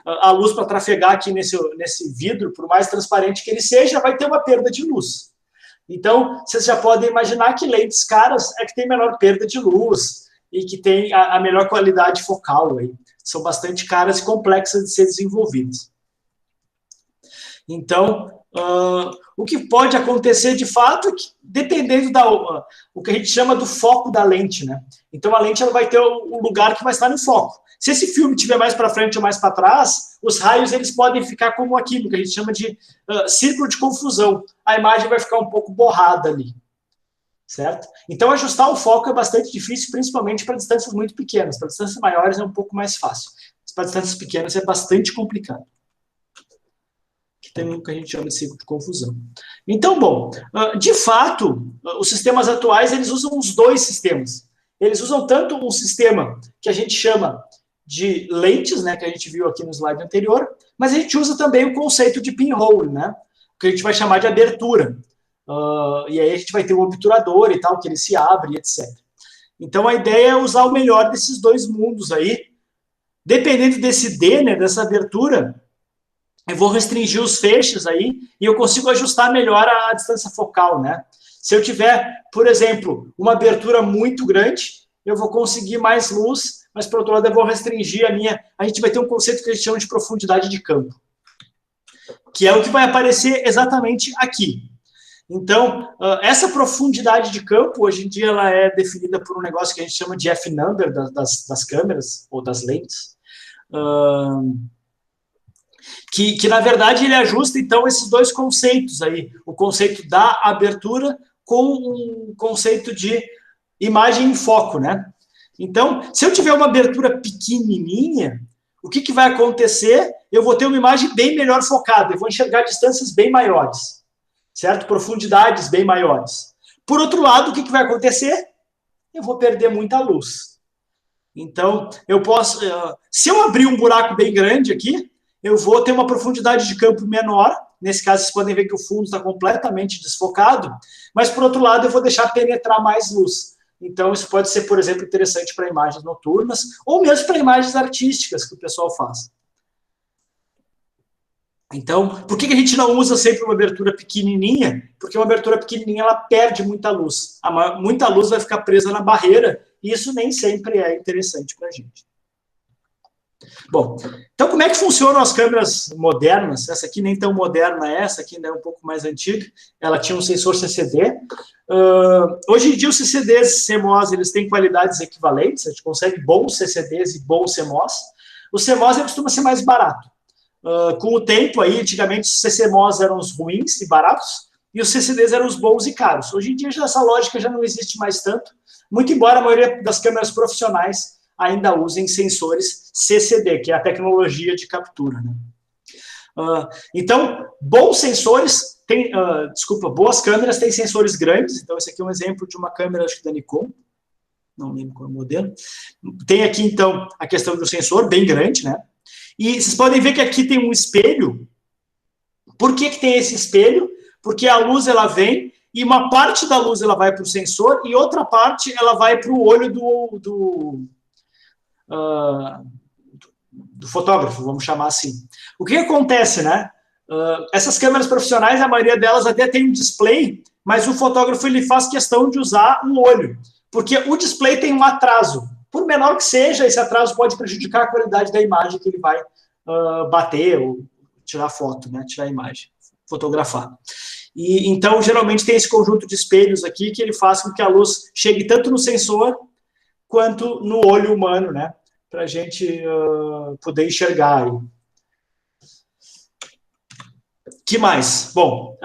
a luz para trafegar aqui nesse vidro, por mais transparente que ele seja, vai ter uma perda de luz. Então, vocês já podem imaginar que lentes caras é que tem menor perda de luz e que tem a melhor qualidade focal. Aí. São bastante caras e complexas de ser desenvolvidas. Então, o que pode acontecer de fato é que, dependendo o que a gente chama do foco da lente, né? Então, a lente ela vai ter o lugar que vai estar no foco. Se esse filme estiver mais para frente ou mais para trás, os raios eles podem ficar como aquilo que a gente chama de círculo de confusão. A imagem vai ficar um pouco borrada ali, certo? Então, ajustar o foco é bastante difícil, principalmente para distâncias muito pequenas. Para distâncias maiores é um pouco mais fácil. Mas para distâncias pequenas é bastante complicado. Que tem o que a gente chama de círculo de confusão. Então, bom, de fato, os sistemas atuais eles usam os dois sistemas. Eles usam tanto um sistema que a gente chama de lentes, né, que a gente viu aqui no slide anterior, mas a gente usa também o conceito de pinhole, né, que a gente vai chamar de abertura. E aí a gente vai ter o obturador e tal, que ele se abre, etc. Então a ideia é usar o melhor desses dois mundos aí. Dependendo desse D, né, dessa abertura, eu vou restringir os feixes aí e eu consigo ajustar melhor a distância focal, né? Se eu tiver, por exemplo, uma abertura muito grande, eu vou conseguir mais luz, mas, por outro lado, eu vou restringir a minha... A gente vai ter um conceito que a gente chama de profundidade de campo, que é o que vai aparecer exatamente aqui. Então, essa profundidade de campo, hoje em dia, ela é definida por um negócio que a gente chama de F-number das câmeras, ou das lentes, que, na verdade, ele ajusta, então, esses dois conceitos aí, o conceito da abertura com um conceito de imagem em foco, né? Então, se eu tiver uma abertura pequenininha, o que vai acontecer? Eu vou ter uma imagem bem melhor focada, eu vou enxergar distâncias bem maiores, certo? Profundidades bem maiores. Por outro lado, o que vai acontecer? Eu vou perder muita luz. Então, eu posso... se eu abrir um buraco bem grande aqui, eu vou ter uma profundidade de campo menor. Nesse caso, vocês podem ver que o fundo está completamente desfocado, mas, por outro lado, eu vou deixar penetrar mais luz. Então, isso pode ser, por exemplo, interessante para imagens noturnas, ou mesmo para imagens artísticas que o pessoal faz. Então, por que a gente não usa sempre uma abertura pequenininha? Porque uma abertura pequenininha, ela perde muita luz. Muita luz vai ficar presa na barreira, e isso nem sempre é interessante para a gente. Bom, então como é que funcionam as câmeras modernas? Essa aqui nem tão moderna é, essa aqui ainda é um pouco mais antiga. Ela tinha um sensor CCD. Hoje em dia os CCDs CMOS eles têm qualidades equivalentes, a gente consegue bons CCDs e bons CMOS. O CMOS ele costuma ser mais barato. Com o tempo aí, antigamente os CCMOS eram os ruins e baratos, e os CCDs eram os bons e caros. Hoje em dia essa lógica já não existe mais tanto, muito embora a maioria das câmeras profissionais ainda usem sensores CCD, que é a tecnologia de captura. Né? Então, bons sensores, boas câmeras têm sensores grandes. Então, esse aqui é um exemplo de uma câmera, acho que da Nikon, não lembro qual é o modelo. Tem aqui, então, a questão do sensor, bem grande, né? E vocês podem ver que aqui tem um espelho. Por que tem esse espelho? Porque a luz, ela vem, e uma parte da luz ela vai para o sensor, e outra parte ela vai para o olho do fotógrafo, vamos chamar assim. O que acontece, né? Essas câmeras profissionais, a maioria delas até tem um display, mas o fotógrafo ele faz questão de usar um olho, porque o display tem um atraso. Por menor que seja, esse atraso pode prejudicar a qualidade da imagem que ele vai bater ou tirar foto, né? Tirar a imagem, fotografar. E então, geralmente, tem esse conjunto de espelhos aqui que ele faz com que a luz chegue tanto no sensor quanto no olho humano, né? Para a gente poder enxergar aí. Que mais? Bom,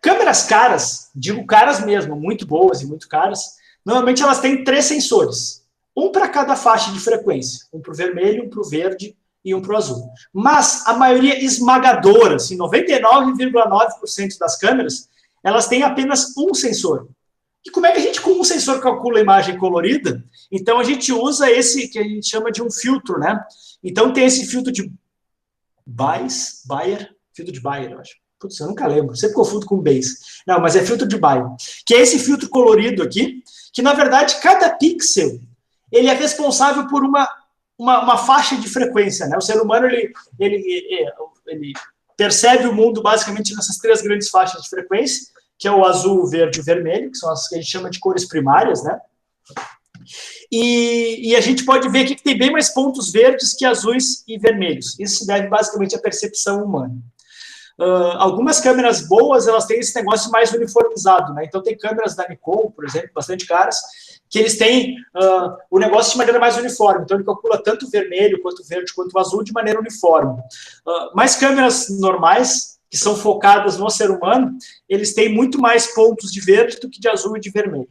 câmeras caras, digo caras mesmo, muito boas e muito caras, normalmente elas têm 3 sensores. Um para cada faixa de frequência. Um para o vermelho, um para o verde e um para o azul. Mas a maioria esmagadora, assim, 99,9% das câmeras, elas têm apenas um sensor. E como é que a gente, com um sensor, calcula a imagem colorida? Então, a gente usa esse que a gente chama de um filtro, né? Então, tem esse filtro de Bayer, filtro de Bayer, eu acho. Putz, eu nunca lembro, sempre confundo com Bayes. Não, mas é filtro de Bayer. Que é esse filtro colorido aqui, que, na verdade, cada pixel, ele é responsável por uma faixa de frequência, né? O ser humano, ele percebe o mundo, basicamente, nessas 3 grandes faixas de frequência, que é o azul, o verde e o vermelho, que são as que a gente chama de cores primárias, né? E a gente pode ver aqui que tem bem mais pontos verdes que azuis e vermelhos. Isso se deve basicamente à percepção humana. Algumas câmeras boas, elas têm esse negócio mais uniformizado, né? Então, tem câmeras da Nikon, por exemplo, bastante caras, que eles têm o negócio de maneira mais uniforme. Então, ele calcula tanto o vermelho, quanto o verde, quanto o azul de maneira uniforme. Mas câmeras normais, que são focadas no ser humano, eles têm muito mais pontos de verde do que de azul e de vermelho.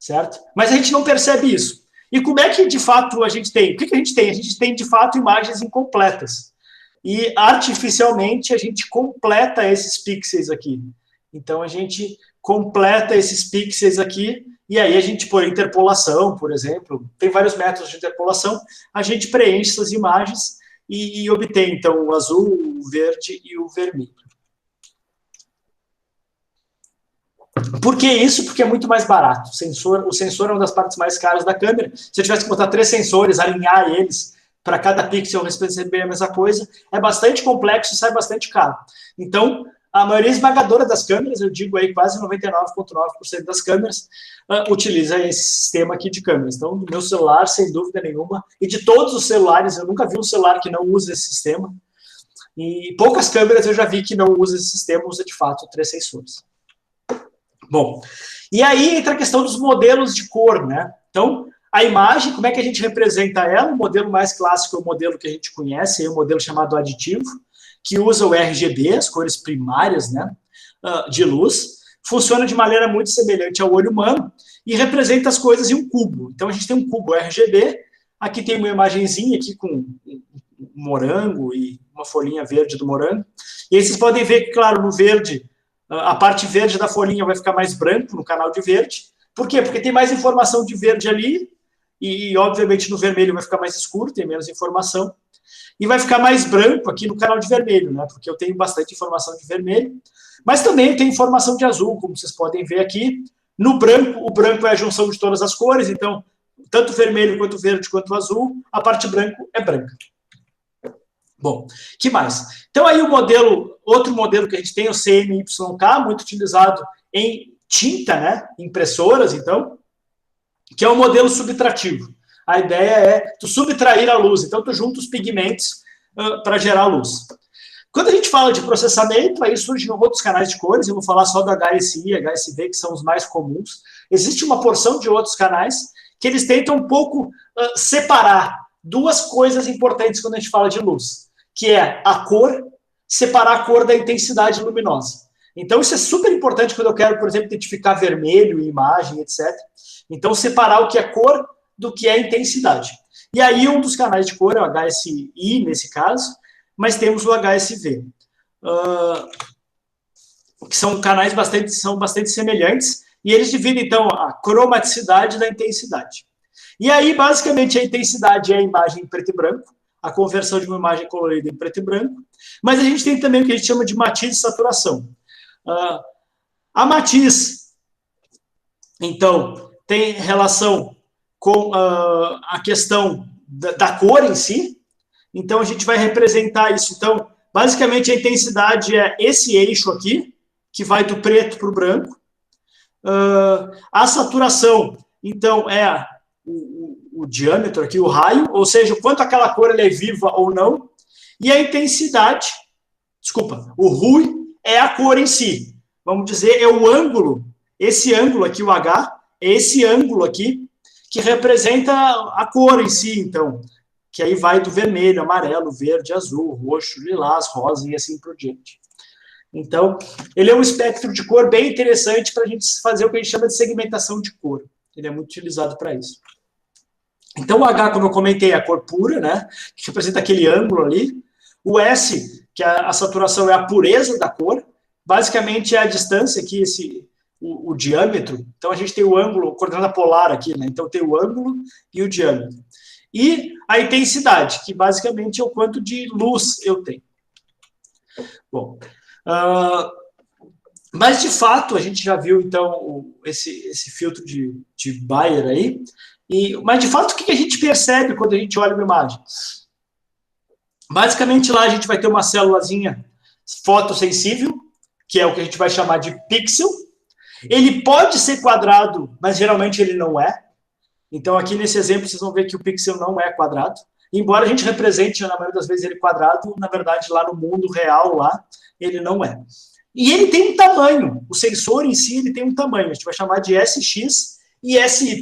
Certo? Mas a gente não percebe isso. E como é que, de fato, a gente tem? O que a gente tem? A gente tem, de fato, imagens incompletas. E, artificialmente, a gente completa esses pixels aqui. Então, a gente completa esses pixels aqui, e aí a gente, por interpolação, por exemplo, tem vários métodos de interpolação, a gente preenche essas imagens e obtém, então, o azul, o verde e o vermelho. Por que isso? Porque é muito mais barato. O sensor é uma das partes mais caras da câmera. Se eu tivesse que botar 3 sensores, alinhar eles para cada pixel receber a mesma coisa, é bastante complexo e sai bastante caro. Então, a maioria esmagadora das câmeras, eu digo aí quase 99,9% das câmeras, utiliza esse sistema aqui de câmeras. Então, do meu celular, sem dúvida nenhuma, e de todos os celulares, eu nunca vi um celular que não usa esse sistema. E poucas câmeras eu já vi que não usa esse sistema, usa de fato 3 sensores. Bom, e aí entra a questão dos modelos de cor, né? Então, a imagem, como é que a gente representa ela? O modelo mais clássico é o modelo que a gente conhece, é o modelo chamado aditivo, que usa o RGB, as cores primárias, né, de luz, funciona de maneira muito semelhante ao olho humano e representa as coisas em um cubo. Então, a gente tem um cubo RGB, aqui tem uma imagenzinha aqui com um morango e uma folhinha verde do morango, e aí vocês podem ver que, claro, no verde, a parte verde da folhinha vai ficar mais branco no canal de verde. Por quê? Porque tem mais informação de verde ali, e obviamente no vermelho vai ficar mais escuro, tem menos informação. E vai ficar mais branco aqui no canal de vermelho, né? Porque eu tenho bastante informação de vermelho. Mas também tem informação de azul, como vocês podem ver aqui. No branco, o branco é a junção de todas as cores, então, tanto vermelho quanto verde quanto azul, a parte branco é branca. Bom, que mais? Então, aí o modelo, outro modelo que a gente tem, o CMYK, muito utilizado em tinta, né? Impressoras, então, que é o modelo subtrativo. A ideia é tu subtrair a luz, então tu junta os pigmentos para gerar luz. Quando a gente fala de processamento, aí surgem outros canais de cores, eu vou falar só do HSI, HSV, que são os mais comuns. Existe uma porção de outros canais que eles tentam um pouco separar duas coisas importantes quando a gente fala de luz, que é a cor, separar a cor da intensidade luminosa. Então, isso é super importante quando eu quero, por exemplo, identificar vermelho em imagem, etc. Então, separar o que é cor do que é intensidade. E aí, um dos canais de cor é o HSI, nesse caso, mas temos o HSV, que são canais bastante semelhantes, e eles dividem, então, a cromaticidade da intensidade. E aí, basicamente, a intensidade é a imagem em preto e branco, a conversão de uma imagem colorida em preto e branco, mas a gente tem também o que a gente chama de matiz e saturação. A matiz, então, tem relação com a questão da cor em si, então a gente vai representar isso. Então, basicamente, a intensidade é esse eixo aqui, que vai do preto para o branco. A saturação, então, é o diâmetro aqui, o raio, ou seja, o quanto aquela cor ela é viva ou não. E a intensidade, o RUI é a cor em si. Vamos dizer, é o ângulo, esse ângulo aqui, o H, é esse ângulo aqui, que representa a cor em si, então, que aí vai do vermelho, amarelo, verde, azul, roxo, lilás, rosa e assim por diante. Então, ele é um espectro de cor bem interessante para a gente fazer o que a gente chama de segmentação de cor. Ele é muito utilizado para isso. Então, o H, como eu comentei, é a cor pura, né, que representa aquele ângulo ali. O S, que a saturação é a pureza da cor, basicamente é a distância aqui, o diâmetro. Então, a gente tem o ângulo, coordenada polar aqui, né? Então, tem o ângulo e o diâmetro. E a intensidade, que basicamente é o quanto de luz eu tenho. Bom, mas, de fato, a gente já viu, então, esse filtro de Bayer aí. Mas, de fato, o que a gente percebe quando a gente olha uma imagem? Basicamente, lá a gente vai ter uma célulazinha fotossensível, que é o que a gente vai chamar de pixel. Ele pode ser quadrado, mas geralmente ele não é. Então, aqui nesse exemplo, vocês vão ver que o pixel não é quadrado. Embora a gente represente, na maioria das vezes, ele quadrado, na verdade, lá no mundo real, lá, ele não é. E ele tem um tamanho. O sensor em si, ele tem um tamanho. A gente vai chamar de SX e SY.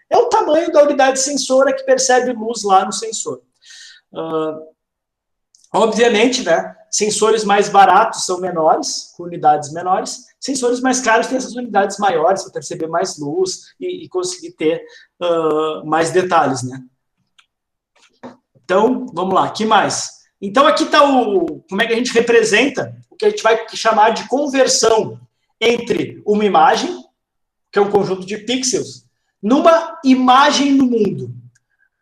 É o tamanho da unidade sensora que percebe luz lá no sensor. Obviamente, né, sensores mais baratos são menores, com unidades menores. Sensores mais caros têm essas unidades maiores para perceber mais luz e conseguir ter mais detalhes, né? Então, vamos lá, que mais? Então, aqui está como é que a gente representa o que a gente vai chamar de conversão entre uma imagem, que é um conjunto de pixels, numa imagem no mundo.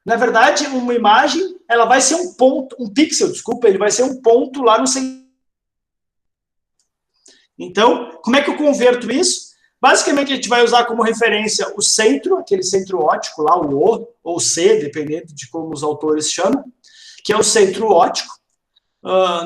Na verdade, uma imagem, ela vai ser um ponto, um pixel, desculpa, ele vai ser um ponto lá no sensor. Então, como é que eu converto isso? Basicamente, a gente vai usar como referência o centro, aquele centro óptico lá, o O ou C, dependendo de como os autores chamam, que é o centro óptico,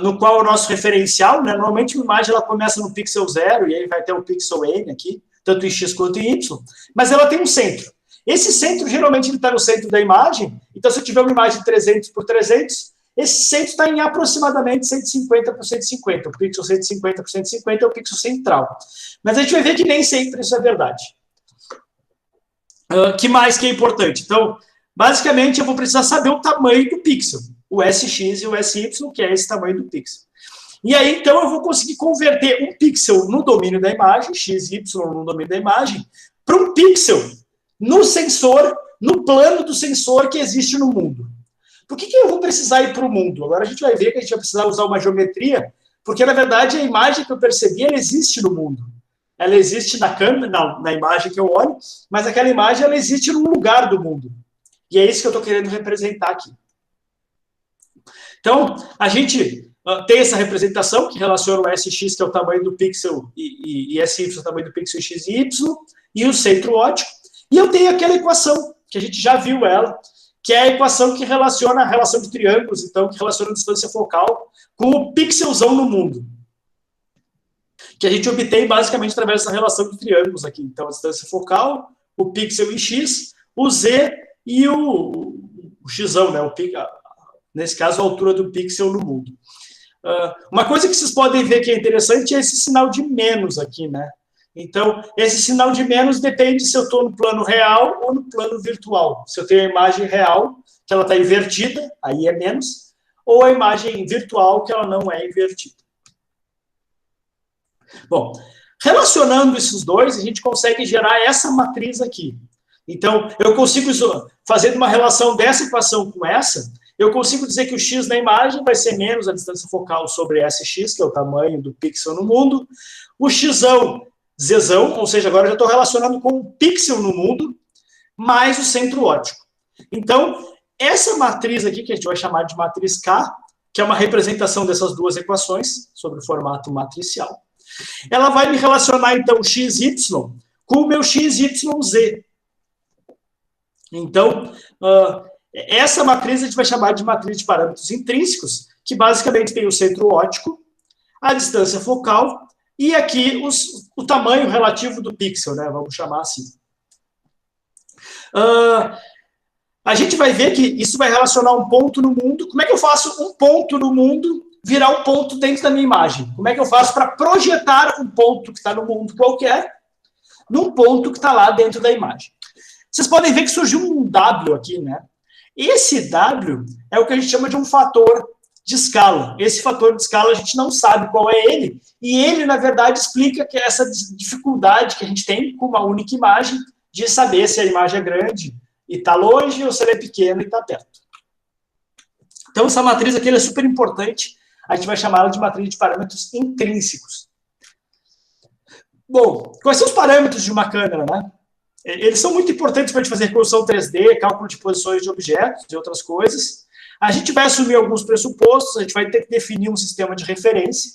no qual o nosso referencial, né, normalmente uma imagem ela começa no pixel 0, e aí vai ter o pixel N aqui, tanto em X quanto em Y, mas ela tem um centro. Esse centro, geralmente, ele está no centro da imagem, então se eu tiver uma imagem 300 por 300, esse centro está em aproximadamente 150 por 150. O pixel 150 por 150 é o pixel central. Mas a gente vai ver que nem sempre isso é verdade. Que mais que é importante? Então, basicamente, eu vou precisar saber o tamanho do pixel. O SX e o SY, que é esse tamanho do pixel. E aí, então, eu vou conseguir converter um pixel no domínio da imagem, x e y no domínio da imagem, para um pixel no sensor, no plano do sensor que existe no mundo. Por que eu vou precisar ir para o mundo? Agora a gente vai ver que a gente vai precisar usar uma geometria, porque, na verdade, a imagem que eu percebi, ela existe no mundo. Ela existe na câmera, na imagem que eu olho, mas aquela imagem, ela existe num lugar do mundo. E é isso que eu estou querendo representar aqui. Então, a gente tem essa representação que relaciona o SX, que é o tamanho do pixel, e SY, o tamanho do pixel X e Y, e o centro óptico. E eu tenho aquela equação, que a gente já viu ela, que é a equação que relaciona a relação de triângulos, então, que relaciona a distância focal com o pixelzão no mundo. Que a gente obtém basicamente através dessa relação de triângulos aqui. Então, a distância focal, o pixel em X, o Z e o Xão, né? Nesse caso, a altura do pixel no mundo. Uma coisa que vocês podem ver que é interessante é esse sinal de menos aqui, né? Então, esse sinal de menos depende se eu estou no plano real ou no plano virtual. Se eu tenho a imagem real, que ela está invertida, aí é menos, ou a imagem virtual, que ela não é invertida. Bom, relacionando esses dois, a gente consegue gerar essa matriz aqui. Então, eu consigo, fazendo uma relação dessa equação com essa, eu consigo dizer que o x na imagem vai ser menos a distância focal sobre SX, que é o tamanho do pixel no mundo, o xão, zão, ou seja, agora eu já estou relacionando com o pixel no mundo, mais o centro óptico. Então, essa matriz aqui, que a gente vai chamar de matriz K, que é uma representação dessas duas equações, sobre o formato matricial, ela vai me relacionar, então, XY com o meu XYZ. Então, essa matriz a gente vai chamar de matriz de parâmetros intrínsecos, que basicamente tem o centro óptico, a distância focal, e aqui o tamanho relativo do pixel, né? Vamos chamar assim. A gente vai ver que isso vai relacionar um ponto no mundo. Como é que eu faço um ponto no mundo virar um ponto dentro da minha imagem? Como é que eu faço para projetar um ponto que está no mundo qualquer num ponto que está lá dentro da imagem? Vocês podem ver que surgiu um W aqui, né? Esse W é o que a gente chama de um fator de escala. Esse fator de escala a gente não sabe qual é ele, e ele, na verdade, explica que essa dificuldade que a gente tem com uma única imagem de saber se a imagem é grande e está longe ou se ela é pequena e está perto. Então, essa matriz aqui é super importante. A gente vai chamar ela de matriz de parâmetros intrínsecos. Bom, quais são os parâmetros de uma câmera, né? Eles são muito importantes para a gente fazer reconstrução 3D, cálculo de posições de objetos e outras coisas. A gente vai assumir alguns pressupostos, a gente vai ter que definir um sistema de referência.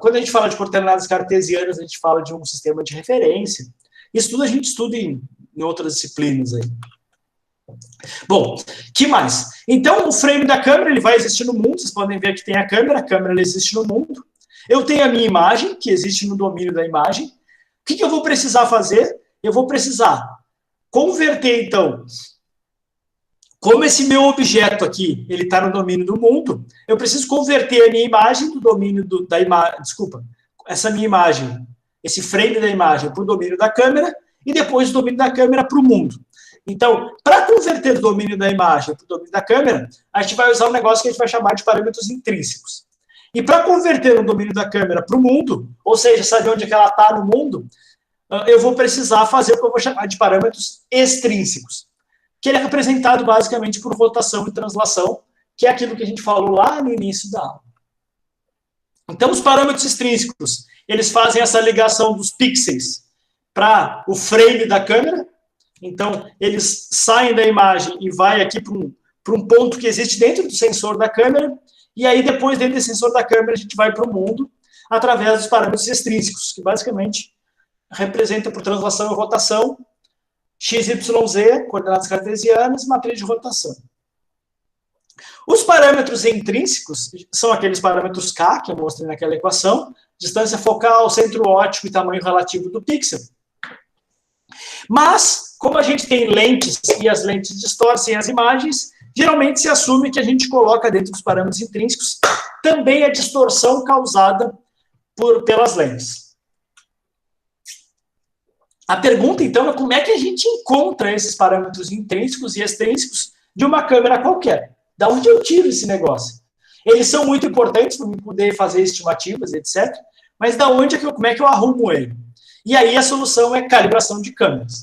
Quando a gente fala de coordenadas cartesianas, a gente fala de um sistema de referência. Isso tudo a gente estuda em outras disciplinas aí. Bom, que mais? Então, o frame da câmera ele vai existir no mundo. Vocês podem ver que tem a câmera ela existe no mundo. Eu tenho a minha imagem, que existe no domínio da imagem. O que eu vou precisar fazer? Eu vou precisar converter, então, como esse meu objeto aqui, ele está no domínio do mundo, eu preciso converter a minha imagem do domínio da imagem, desculpa, essa minha imagem, esse frame da imagem para o domínio da câmera, e depois o domínio da câmera para o mundo. Então, para converter o domínio da imagem para o domínio da câmera, a gente vai usar um negócio que a gente vai chamar de parâmetros intrínsecos. E para converter o domínio da câmera para o mundo, ou seja, saber onde é que ela está no mundo, eu vou precisar fazer o que eu vou chamar de parâmetros extrínsecos, que ele é representado basicamente por rotação e translação, que é aquilo que a gente falou lá no início da aula. Então, os parâmetros extrínsecos, eles fazem essa ligação dos pixels para o frame da câmera. Então, eles saem da imagem e vai aqui para um ponto que existe dentro do sensor da câmera, e aí depois, dentro desse sensor da câmera, a gente vai para o mundo através dos parâmetros extrínsecos, que basicamente representam por translação e rotação, x, y, z, coordenadas cartesianas, matriz de rotação. Os parâmetros intrínsecos são aqueles parâmetros K, que eu mostrei naquela equação, distância focal, centro óptico e tamanho relativo do pixel. Mas, como a gente tem lentes e as lentes distorcem as imagens, geralmente se assume que a gente coloca dentro dos parâmetros intrínsecos também a distorção causada pelas lentes. A pergunta, então, é como é que a gente encontra esses parâmetros intrínsecos e extrínsecos de uma câmera qualquer? Da onde eu tiro esse negócio? Eles são muito importantes para eu poder fazer estimativas, etc. Mas da onde como é que eu arrumo ele? E aí a solução é calibração de câmeras.